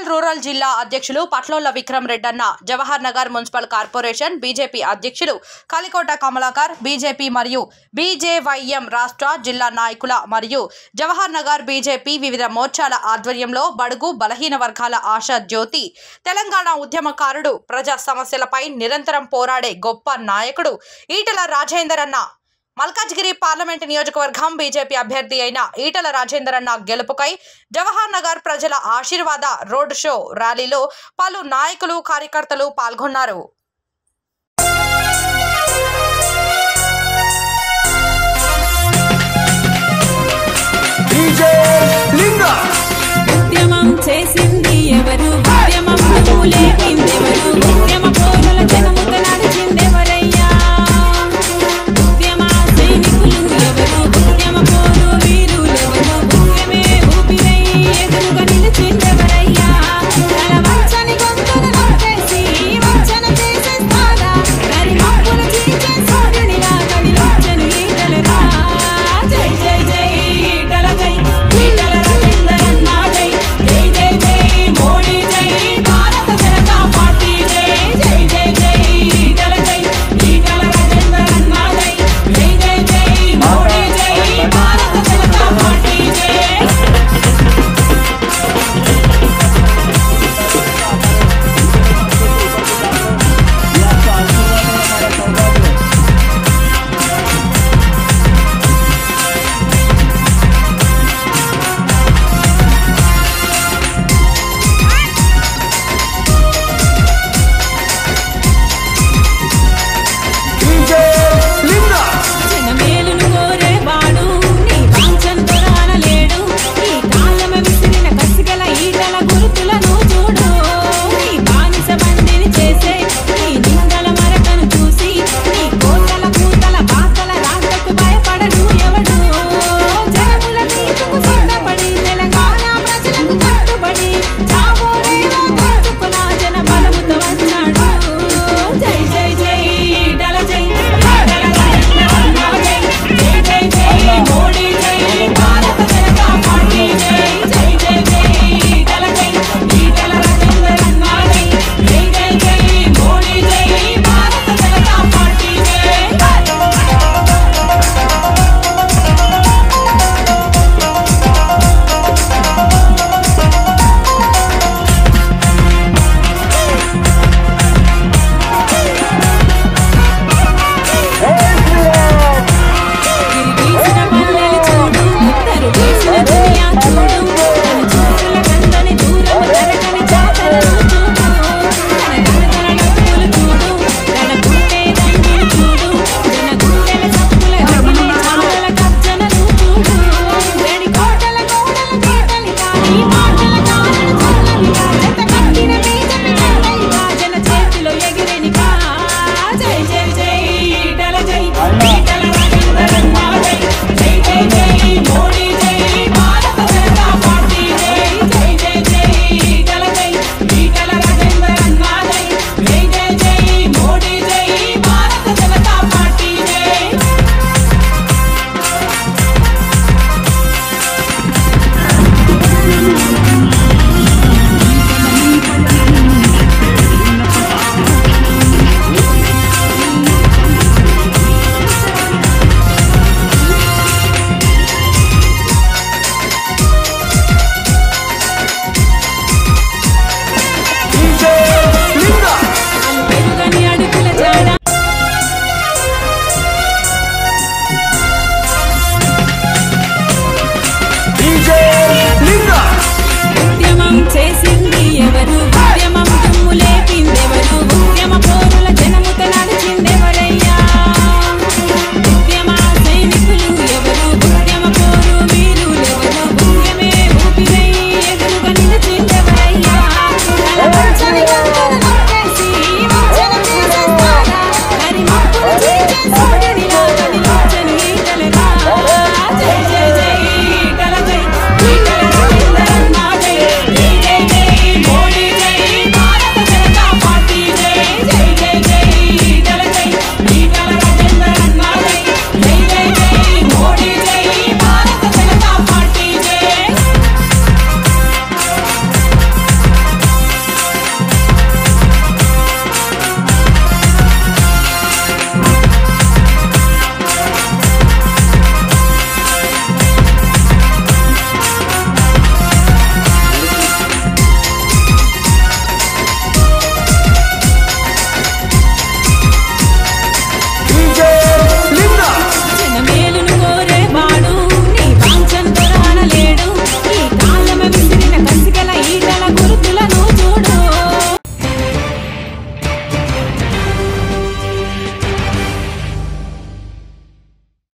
Warangal rural జిల్లా అధ్యక్షులు పట్లోల విక్రమ్ రెడ్డన్న, Jawahar Nagar municipal corporation BJP అధ్యక్షులు కలికోట కమలాకర్, బీజేపీ మరియు బీజేవైఎం రాష్ట్ర జిల్లా నాయకుల మరియు జవహర్ నగర్ బీజేపీ వివిధ మోర్చాల ఆధ్వర్యంలో బడుగు బలహీన వర్గాల ఆశా జ్యోతి, తెలంగాణ ఉద్యమకారుడు, ప్రజా సమస్యలపై నిరంతరం పోరాడే గొప్ప నాయకుడు ఈటల రాజేందర్ అన్న, మల్కాజ్గిరి పార్లమెంటు నియోజకవర్గం బీజేపీ అభ్యర్థి అయిన ఈటల రాజేందర్ అన్న గెలుపుకై జవహర్ నగర్ ప్రజల ఆశీర్వాద రోడ్ షో ర్యాలీలో పలు నాయకులు, కార్యకర్తలు పాల్గొన్నారు.